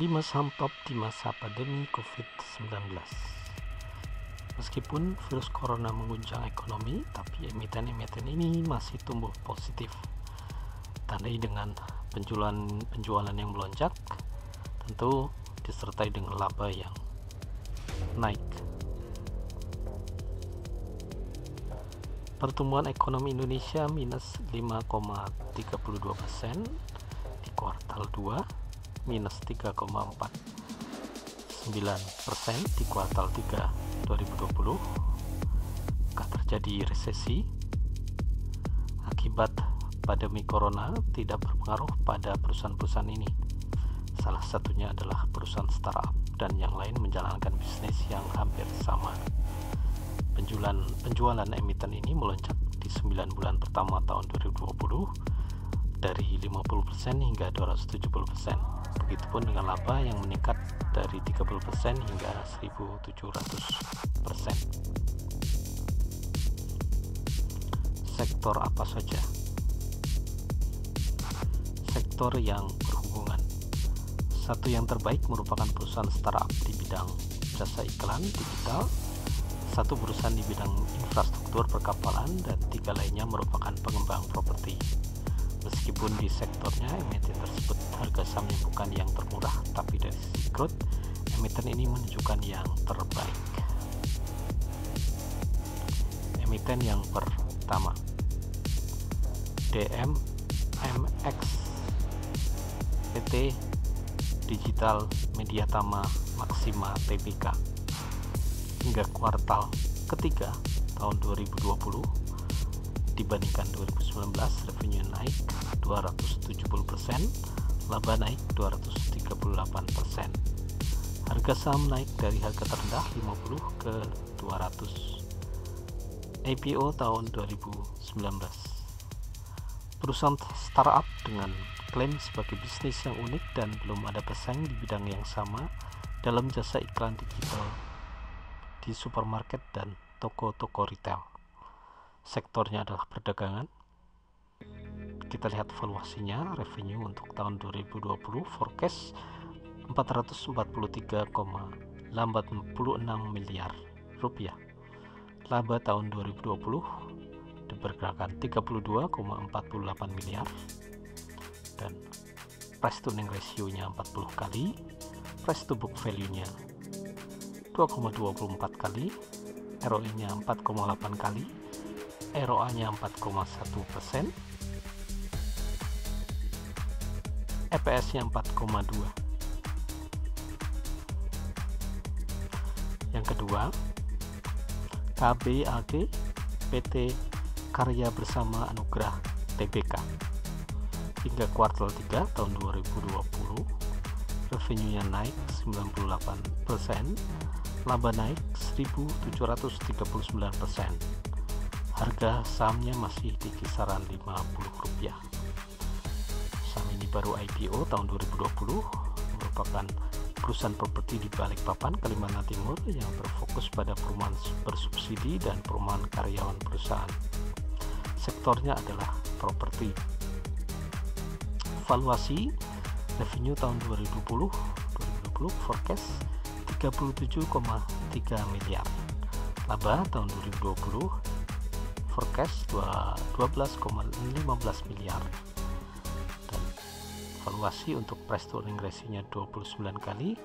5 saham top di masa pandemi COVID-19. Meskipun virus corona mengguncang ekonomi, tapi emiten-emiten ini masih tumbuh positif. Tandai dengan penjualan yang melonjak, tentu disertai dengan laba yang naik. Pertumbuhan ekonomi Indonesia minus 5,32% di kuartal 2, minus 3,49% di kuartal 3 2020. Akan terjadi resesi akibat pandemi corona tidak berpengaruh pada perusahaan-perusahaan ini. Salah satunya adalah perusahaan startup dan yang lain menjalankan bisnis yang hampir sama. Penjualan emiten ini melonjak di 9 bulan pertama tahun 2020 dari 50% hingga 270%. Begitupun dengan laba yang meningkat dari 30% hingga 1.700%. Sektor apa saja? Sektor yang berhubungan. Satu yang terbaik merupakan perusahaan startup di bidang jasa iklan digital, satu perusahaan di bidang infrastruktur perkapalan, dan 3 lainnya merupakan pengembang properti. Meskipun di sektornya emiten tersebut harga sahamnya bukan yang termurah, tapi dari sisi growth emiten ini menunjukkan yang terbaik. Emiten yang pertama, DMMX PT Digital Media Tama Maxima Tbk. Hingga kuartal ketiga tahun 2020 dibandingkan 2019, revenue naik 270%, laba naik 238%. Harga saham naik dari harga terendah 50 ke 200. IPO tahun 2019. Perusahaan startup dengan klaim sebagai bisnis yang unik dan belum ada pesaing di bidang yang sama dalam jasa iklan digital di supermarket dan toko-toko retail. Sektornya adalah perdagangan. Kita lihat valuasinya. Revenue untuk tahun 2020 forecast 443,86 miliar rupiah. Laba tahun 2020 diperkirakan 32,48 miliar, dan price to earning ratio-nya 40 kali, price to book value-nya 2,24 kali, ROE-nya 4,8 kali, ROA-nya 4,1%, EPS-nya 4,2. Yang kedua, KBAG PT Karya Bersama Anugrah Tbk. Hingga kuartal 3 tahun 2020, revenue-nya naik 98%, laba naik 1.739%. Harga sahamnya masih di kisaran Rp50. Saham ini baru IPO tahun 2020, merupakan perusahaan properti di Balikpapan, Kalimantan Timur yang berfokus pada perumahan bersubsidi dan perumahan karyawan perusahaan. Sektornya adalah properti. Valuasi revenue tahun 2020 forecast 37,3 miliar. Laba tahun 2020 forecast 12,15 miliar. Dan valuasi untuk price to earning ratio-nya 29 kali,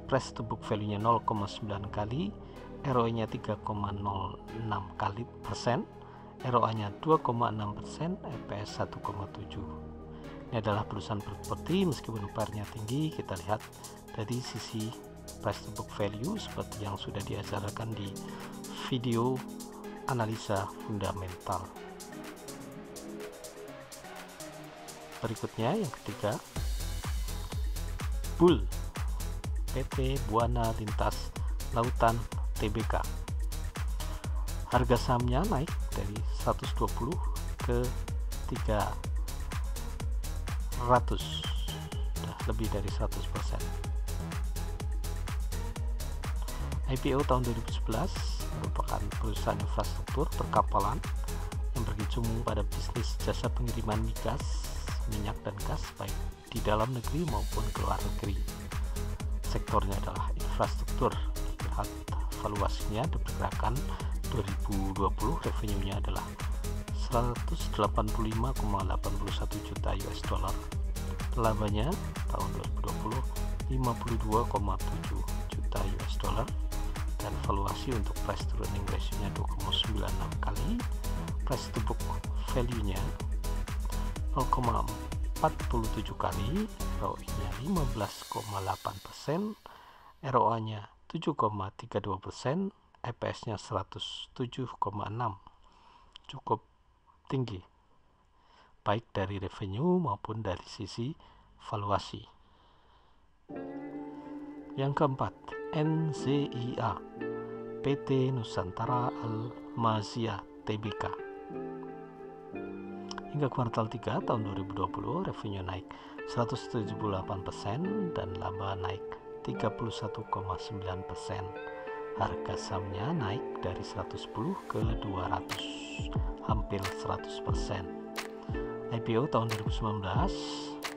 price to book value-nya 0,9 kali, ROE-nya 3,06 kali persen, ROA-nya 2,6%, EPS 1,7. Ini adalah perusahaan properti. Meskipun PR-nya tinggi, kita lihat dari sisi price to book value seperti yang sudah diajarkan di video analisa fundamental. Berikutnya yang ketiga, BUL PT Buana Lintas Lautan Tbk. Harga sahamnya naik dari 120 ke 300, lebih dari 100%. IPO tahun 2011, merupakan perusahaan infrastruktur perkapalan yang berkecimpung pada bisnis jasa pengiriman migas, minyak dan gas baik di dalam negeri maupun ke luar negeri. sektornya adalah infrastruktur. Lihat valuasinya diperkirakan 2020 revenue-nya adalah 185,81 juta US dollar. Labanya tahun 2020 52,7 juta US dollar, dan valuasi untuk price to earning ratio-nya 2,96 kali, price to book value-nya 0,47 kali, ROE-nya 15,8%, ROA-nya 7,32%, EPS-nya 107,6, cukup tinggi baik dari revenue maupun dari sisi valuasi. Yang keempat, NZIA, PT Nusantara Al-Mazia Tbk. Hingga kuartal 3 tahun 2020 revenue naik 178% dan laba naik 31,9%. Harga sahamnya naik dari 110 ke 200, hampir 100%. IPO tahun 2019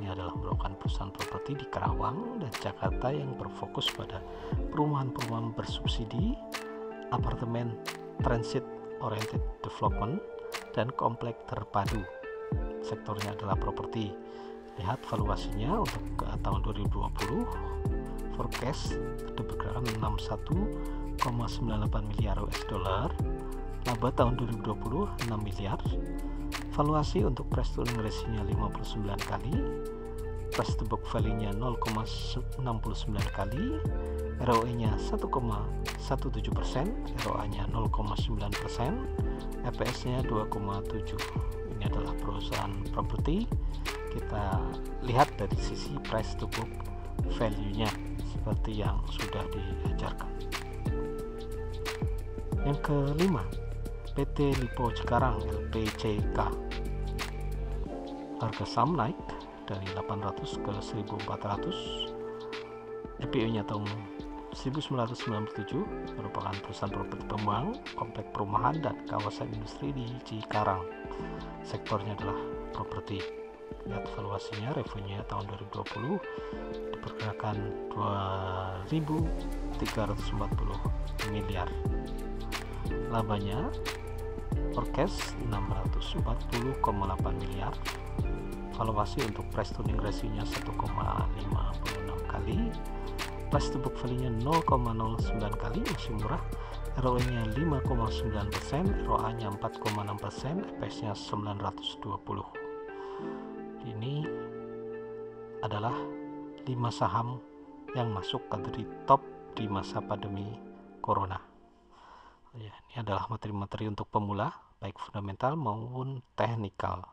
ini adalah merupakan perusahaan properti di Karawang dan Jakarta yang berfokus pada perumahan-perumahan bersubsidi, apartemen transit oriented development, dan komplek terpadu. Sektornya adalah properti. Lihat valuasinya untuk tahun 2020 forecast diperkirakan 61,98 miliar US dollar. Laba tahun 2020 6 miliar. Valuasi untuk price to earning ratio-nya 59 kali, price to book value-nya 0,69 kali, ROE-nya 1,17%, ROA-nya 0,9%, EPS-nya 2,7. Ini adalah perusahaan properti. Kita lihat dari sisi price to book value-nya seperti yang sudah diajarkan. Yang kelima, PT Lipo Cikarang LPCK. Harga saham naik dari 800 ke 1400. IPO-nya tahun 1997, merupakan perusahaan properti pembang, komplek perumahan dan kawasan industri di Cikarang. Sektornya adalah properti. Lihat valuasinya, revenue-nya tahun 2020 diperkirakan 2.340 miliar. Labanya forecast 640,8 miliar. Valuasi untuk price to earning ratio-nya 1,56 kali, price to book value-nya 0,09 kali, masih murah. ROE-nya 5,9%, ROA-nya 4,6%, EPS-nya 920. Ini adalah 5 saham yang masuk kategori top di masa pandemi Corona. Ya, ini adalah materi-materi untuk pemula, baik fundamental maupun teknikal.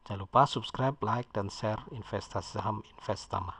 Jangan lupa subscribe, like, dan share investasi saham Investama.